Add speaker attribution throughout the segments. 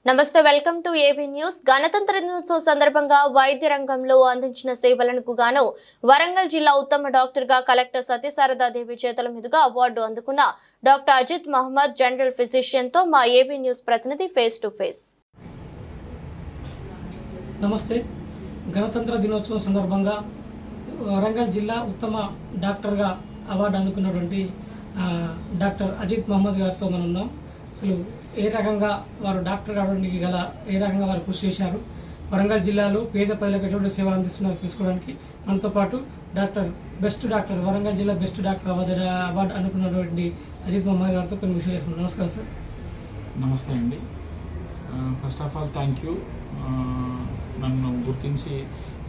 Speaker 1: నమస్తే, welcome to AB news. గణతంత్ర దినోత్సవ సందర్భంగా వైద్య రంగంలో అందించిన సేవలకు గాను వరంగల్ జిల్లా ఉత్తమ డాక్టర్ గా కలెక్టర్ సత్యశారదాదేవి చేతుల మీదుగా అవార్డు అందుకున్న doctor Ajit Mohammed general physician తో మా ఏబీ న్యూస్ ప్రతినిధి ఫేస్ టు ఫేస్.
Speaker 2: నమస్తే. గణతంత్ర దినోత్సవం సందర్భంగా వరంగల్ జిల్లా ఉత్తమ డాక్టర్గా అవార్డు అందుకున్నటువంటి డాక్టర్ అజిత్ మహమ్మద్ గారితో మనం ఉన్నాం. అసలు ఏ రకంగా వారు డాక్టర్ కావడానికి గల ఏ రకంగా వారు కృషి చేశారు, వరంగల్ జిల్లాలో పేద ప్రజలకు ఎటువంటి సేవలు అందిస్తున్నారో తెలుసుకోవడానికి మనతో పాటు బెస్ట్ డాక్టర్ వరంగల్ జిల్లా బెస్ట్ డాక్టర్ అవార్డు అనుకున్నటువంటి అజిత్ మహమ్మద్ గారితో కొన్ని విషయాలు చేసుకున్నాం. నమస్కారం సార్.
Speaker 3: నమస్తే అండి. First of all thank you నన్ను గుర్తించి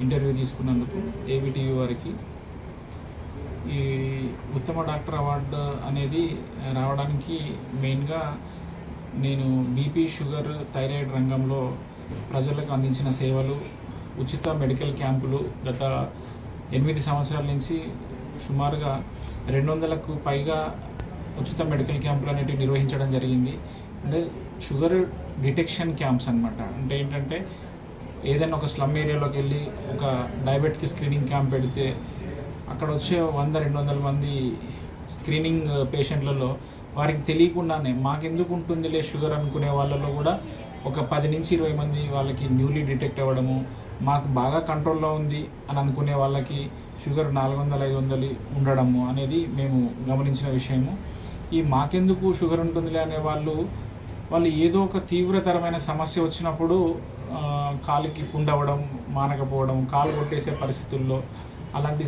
Speaker 3: ఇంటర్వ్యూ తీసుకున్నందుకు ఏబీటీవీ వారికి. ఈ ఉత్తమ డాక్టర్ అవార్డు అనేది రావడానికి మెయిన్గా నేను బీపీ, షుగర్, థైరాయిడ్ రంగంలో ప్రజలకు అందించిన సేవలు, ఉచిత మెడికల్ క్యాంపులు గత 8 సంవత్సరాల నుంచి సుమారుగా 200కు పైగా ఉచిత మెడికల్ క్యాంపులు అనేటివి నిర్వహించడం జరిగింది. అంటే షుగర్ డిటెక్షన్ క్యాంప్స్ అనమాట. అంటే ఏంటంటే ఏదైనా ఒక స్లమ్ ఏరియాలోకి వెళ్ళి ఒక డయాబెటిక్ స్క్రీనింగ్ క్యాంప్ పెడితే అక్కడ వచ్చే 100-200 మంది స్క్రీనింగ్ పేషెంట్లలో వారికి తెలియకుండానే మాకెందుకు ఉంటుందిలే షుగర్ అనుకునే వాళ్ళలో కూడా ఒక 10-20 మంది వాళ్ళకి న్యూలీ డిటెక్ట్ అవ్వడము, మాకు బాగా కంట్రోల్లో ఉంది అని అనుకునే వాళ్ళకి షుగర్ 400-500 ఉండడము అనేది మేము గమనించిన విషయము. ఈ మాకెందుకు షుగర్ ఉంటుందిలే అనే వాళ్ళు ఏదో ఒక తీవ్రతరమైన సమస్య వచ్చినప్పుడు కాలుకి పుండవడం, మానకపోవడం, కాలు కొట్టేసే పరిస్థితుల్లో, అలాంటి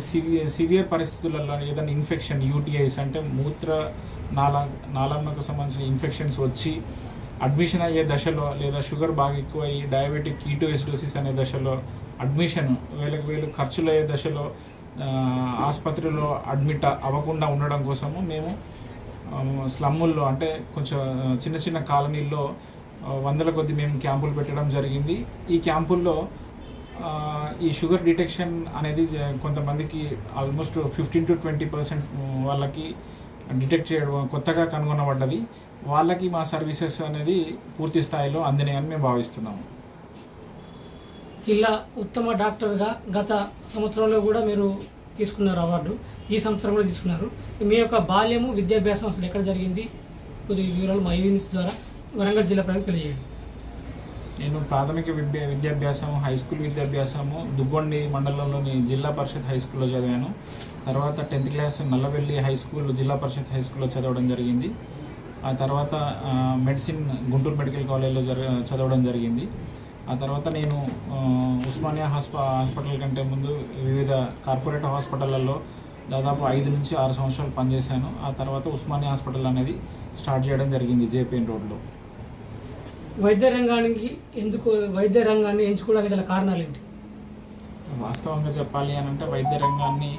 Speaker 3: సివియర్ పరిస్థితులలో ఏదైనా ఇన్ఫెక్షన్, యూటీఐస్ అంటే మూత్ర నాళంకు సంబంధించిన ఇన్ఫెక్షన్స్ వచ్చి అడ్మిషన్ అయ్యే దశలో, లేదా షుగర్ బాగా ఎక్కువ అయ్యి డయాబెటిక్ కీటోఎసిడోసిస్ అనే దశలో అడ్మిషన్ వేలకు ఖర్చులు అయ్యే దశలో ఆసుపత్రిలో అడ్మిట్ అవ్వకుండా ఉండడం కోసము మేము స్లమ్ముల్లో అంటే కొంచెం చిన్న కాలనీల్లో 100ల కొద్ది మేము క్యాంపులు పెట్టడం జరిగింది. ఈ క్యాంపుల్లో ఈ షుగర్ డిటెక్షన్ అనేది కొంతమందికి ఆల్మోస్ట్ 15-20% వాళ్ళకి డిటెక్ట్ చేయడం కొత్తగా కనుగొనబడ్డది. వాళ్ళకి మా సర్వీసెస్ అనేది పూర్తి స్థాయిలో అందినాయని మేము భావిస్తున్నాము.
Speaker 2: జిల్లా ఉత్తమ డాక్టర్గా గత సంవత్సరంలో కూడా మీరు తీసుకున్నారు అవార్డు, ఈ సంవత్సరం కూడా తీసుకున్నారు. మీ యొక్క బాల్యము, విద్యాభ్యాసం అసలు ఎక్కడ జరిగింది, కొద్ది వివరాలు మా ఈవెన్స్ ద్వారా వరంగల్ జిల్లా ప్రజలకు తెలియజేయండి.
Speaker 3: నేను ప్రాథమిక విద్యాభ్యాసం, హై స్కూల్ విద్యాభ్యాసము దుగ్గొండి మండలంలోని జిల్లా పరిషత్ హై స్కూల్లో చదివాను. తర్వాత 10th class Nallavelli high school, జిల్లా పరిషత్ హై స్కూల్లో చదవడం జరిగింది. ఆ తర్వాత మెడిసిన్ గుంటూరు మెడికల్ కాలేజ్లో చదవడం జరిగింది. ఆ తర్వాత నేను ఉస్మానియా హాస్పిటల్ కంటే ముందు వివిధ కార్పొరేట్ హాస్పిటళ్లలో దాదాపు 5 నుంచి 6 సంవత్సరాలు పనిచేశాను. ఆ తర్వాత ఉస్మానియా హాస్పిటల్ అనేది స్టార్ట్ చేయడం జరిగింది జేపీఎన్ రోడ్లో.
Speaker 2: వైద్య రంగాన్ని ఎంచుకోవడానికి గల కారణాలు ఏంటి?
Speaker 3: వాస్తవంగా చెప్పాలి అని అంటే వైద్య రంగాన్ని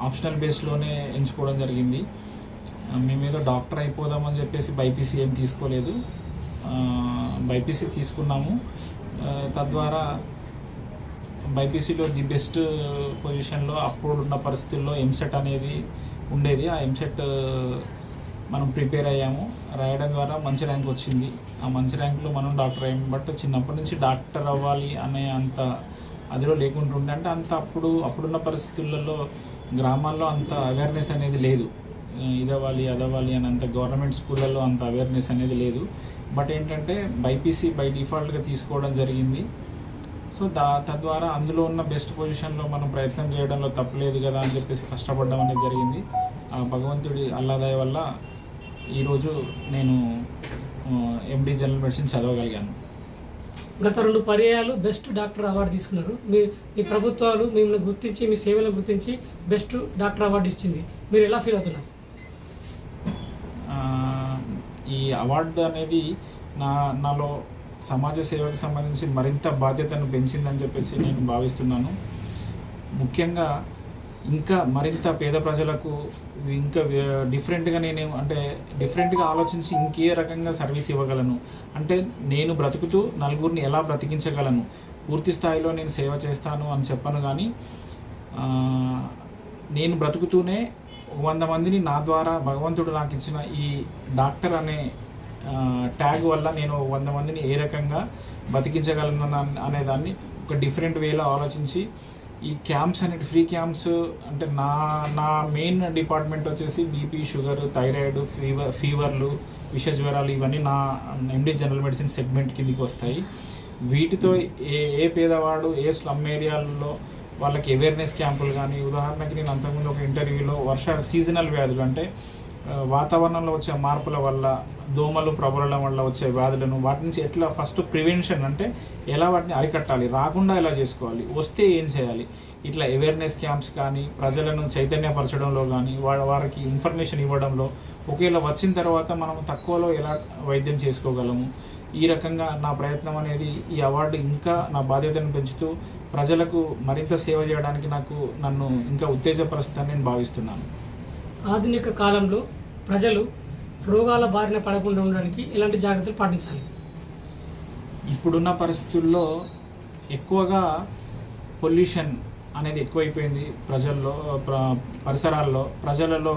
Speaker 3: ఆప్షనల్ బేస్లోనే ఎంచుకోవడం జరిగింది. మేమేదో డాక్టర్ అయిపోదామని చెప్పేసి బైపీసీ ఏం తీసుకోలేదు. బైపీసీ తీసుకున్నాము. తద్వారా బైపీసీలో ది బెస్ట్ పొజిషన్లో అప్పుడున్న పరిస్థితుల్లో ఎంసెట్ అనేది ఉండేది. ఆ ఎంసెట్ మనం ప్రిపేర్ అయ్యాము. రాయడం ద్వారా మంచి ర్యాంక్ వచ్చింది. ఆ మంచి ర్యాంకులో మనం డాక్టర్ అయ్యాము. బట్ చిన్నప్పటి నుంచి డాక్టర్ అవ్వాలి అనే అంత అదిలో లేకుంటుండే. అంటే అంత అప్పుడున్న పరిస్థితులలో గ్రామాల్లో అంత అవేర్నెస్ అనేది లేదు. ఇదవ్వాలి అదవ్వాలి అని అంత గవర్నమెంట్ స్కూళ్ళల్లో అంత అవేర్నెస్ అనేది లేదు. బట్ ఏంటంటే బైపీసీ బై డిఫాల్ట్గా తీసుకోవడం జరిగింది. సో తద్వారా అందులో ఉన్న బెస్ట్ పొజిషన్లో మనం ప్రయత్నం చేయడంలో తప్పలేదు కదా అని చెప్పేసి కష్టపడడం అనేది జరిగింది. ఆ భగవంతుడి అల్లాదయ వల్ల ఈరోజు నేను ఎండి జనరల్ మెడిసిన్ చదవగలిగాను.
Speaker 2: గత 2 పర్యాయాలు బెస్ట్ డాక్టర్ అవార్డు తీసుకున్నారు. మీ ప్రభుత్వాలు మిమ్మల్ని గుర్తించి, మీ సేవలను గుర్తించి బెస్ట్ డాక్టర్ అవార్డు ఇచ్చింది. మీరు ఎలా ఫీల్ అవుతున్నారు?
Speaker 3: ఈ అవార్డు అనేది నాలో సమాజ సేవకు సంబంధించి మరింత బాధ్యతను పెంచిందని చెప్పేసి నేను భావిస్తున్నాను. ముఖ్యంగా ఇంకా మరింత పేద ప్రజలకు ఇంకా డిఫరెంట్గా డిఫరెంట్గా ఆలోచించి ఇంకే రకంగా సర్వీస్ ఇవ్వగలను, అంటే నేను బ్రతుకుతూ నలుగురిని ఎలా బ్రతికించగలను, పూర్తి స్థాయిలో నేను సేవ చేస్తాను అని చెప్పను. కానీ నేను బ్రతుకుతూనే 100 మందిని నా ద్వారా భగవంతుడు నాకు ఇచ్చిన ఈ డాక్టర్ అనే ట్యాగ్ వల్ల నేను 100 మందిని ఏ రకంగా బతికించగలను అనేదాన్ని ఒక డిఫరెంట్ వేలో ఆలోచించి ఈ క్యాంప్స్ అనేవి ఫ్రీ క్యాంప్స్ అంటే నా మెయిన్ డిపార్ట్మెంట్ వచ్చేసి బీపీ, షుగర్, థైరాయిడ్, ఫీవర్లు, విష జ్వరాలు ఇవన్నీ నా ఎండి జనరల్ మెడిసిన్ సెగ్మెంట్ కిందికి వస్తాయి. వీటితో ఏ పేదవాడు ఏ స్లమ్ ఏరియాల్లో వాళ్ళకి అవేర్నెస్ క్యాంపులు కానీ, ఉదాహరణకి నేను అంతకుముందు ఒక ఇంటర్వ్యూలో సీజనల్ వ్యాధులు అంటే వాతావరణంలో వచ్చే మార్పుల వల్ల దోమలు ప్రబలడం వల్ల వచ్చే వ్యాధులను వాటి నుంచి ఎట్లా ఫస్ట్ ప్రివెన్షన్ అంటే ఎలా వాటిని అరికట్టాలి, రాకుండా ఎలా చేసుకోవాలి, వస్తే ఏం చేయాలి, ఇట్లా అవేర్నెస్ క్యాంప్స్ కానీ ప్రజలను చైతన్యపరచడంలో కానీ వారికి ఇన్ఫర్మేషన్ ఇవ్వడంలో, ఒకవేళ వచ్చిన తర్వాత మనం తక్కువలో ఎలా వైద్యం చేసుకోగలము, ఈ రకంగా నా ప్రయత్నం అనేది ఈ అవార్డు ఇంకా నా బాధ్యతను పెంచుతూ ప్రజలకు మరింత సేవ చేయడానికి నన్ను ఇంకా ఉత్తేజపరుస్తుందని నేను భావిస్తున్నాను.
Speaker 2: ఆధునిక కాలంలో ప్రజలు రోగాల బారిన పడకుండా ఉండడానికి ఎలాంటి జాగ్రత్తలు పాటించాలి?
Speaker 3: ఇప్పుడున్న పరిస్థితుల్లో ఎక్కువగా పొల్యూషన్ అనేది ఎక్కువైపోయింది ప్రజల్లో, పరిసరాల్లో, ప్రజలలో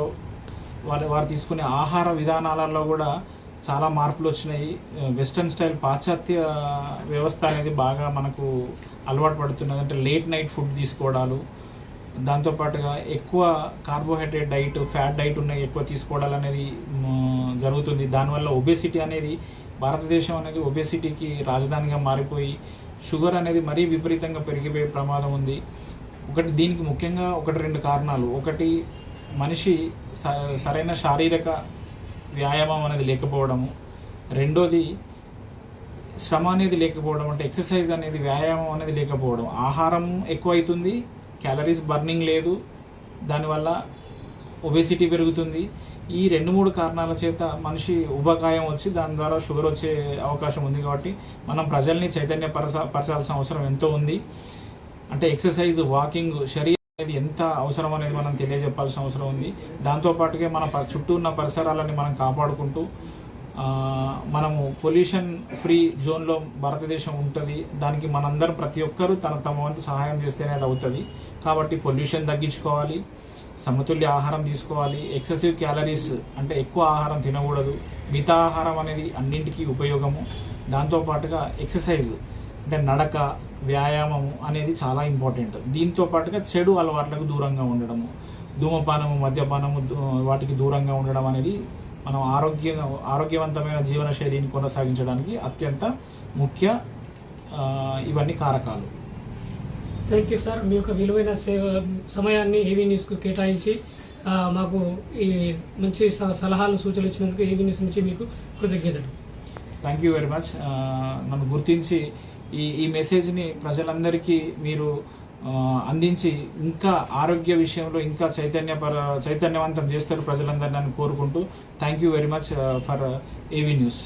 Speaker 3: వారు తీసుకునే ఆహార విధానాలలో కూడా చాలా మార్పులు వచ్చినాయి. వెస్ట్రన్ స్టైల్ పాశ్చాత్య వ్యవస్థ అనేది బాగా మనకు అలవాటు పడుతున్నది. అంటే లేట్ నైట్ ఫుడ్ తీసుకోవడాలు, దాంతోపాటుగా ఎక్కువ కార్బోహైడ్రేట్ డైట్, ఫ్యాట్ డైట్ ఉన్నాయి ఎక్కువ తీసుకోవడాలు అనేది జరుగుతుంది. దానివల్ల ఒబేసిటీ అనేది భారతదేశం అనేది ఒబేసిటీకి రాజధానిగా మారిపోయి షుగర్ అనేది మరీ విపరీతంగా పెరిగిపోయే ప్రమాదం ఉంది. దీనికి ముఖ్యంగా 1-2 కారణాలు. ఒకటి, మనిషి సరైన శారీరక వ్యాయామం అనేది లేకపోవడము. రెండోది, శ్రమ అనేది లేకపోవడం, అంటే ఎక్సర్సైజ్ అనేది, వ్యాయామం అనేది లేకపోవడం. ఆహారం ఎక్కువైతుంది, క్యాలరీస్ బర్నింగ్ లేదు, దానివల్ల ఒబేసిటీ పెరుగుతుంది. ఈ 2-3 కారణాల చేత మనిషి ఉబకాయం వచ్చి దాని ద్వారా షుగర్ వచ్చే అవకాశం ఉంది. కాబట్టి మనం ప్రజల్ని చైతన్యపరచాల్సిన అవసరం ఎంతో ఉంది. అంటే ఎక్సర్సైజ్, వాకింగ్, శరీరం అనేది ఎంత అవసరం అనేది మనం తెలియజెప్పాల్సిన అవసరం ఉంది. దాంతోపాటుగా మన చుట్టూ ఉన్న పరిసరాలని మనం కాపాడుకుంటూ మనము పొల్యూషన్ ఫ్రీ జోన్లో భారతదేశం ఉంటుంది. దానికి మనందరం ప్రతి ఒక్కరూ తమ వంతు సహాయం చేస్తేనే అది అవుతుంది. కాబట్టి పొల్యూషన్ తగ్గించుకోవాలి, సమతుల్య ఆహారం తీసుకోవాలి, ఎక్సెసివ్ క్యాలరీస్ అంటే ఎక్కువ ఆహారం తినకూడదు, మిగతా ఆహారం అనేది అన్నింటికీ ఉపయోగము. దాంతోపాటుగా ఎక్సర్సైజ్ అంటే నడక, వ్యాయామము అనేది చాలా ఇంపార్టెంట్. దీంతో పాటుగా చెడు అలవాట్లకు దూరంగా ఉండడము, ధూమపానము, మద్యపానము వాటికి దూరంగా ఉండడం అనేది మనం ఆరోగ్యవంతమైన జీవన శైలిని కొనసాగించడానికి అత్యంత ముఖ్య ఇవన్నీ కారకాలు.
Speaker 2: Thank you sir. మీ యొక్క విలువైన సమయాన్ని ఏవీ న్యూస్కు కేటాయించి మాకు ఈ మంచి సలహాలు, సూచనలు ఇచ్చినందుకు ఏవీ న్యూస్ నుంచి మీకు కృతజ్ఞతలు.
Speaker 3: Thank you very much. నన్ను గుర్తించి ఈ మెసేజ్ని ప్రజలందరికీ మీరు అందించి ఇంకా ఆరోగ్య విషయంలో ఇంకా చైతన్యవంతం చేస్తారు ప్రజలందరినీ కోరుకుంటూ thank you very much for AV news.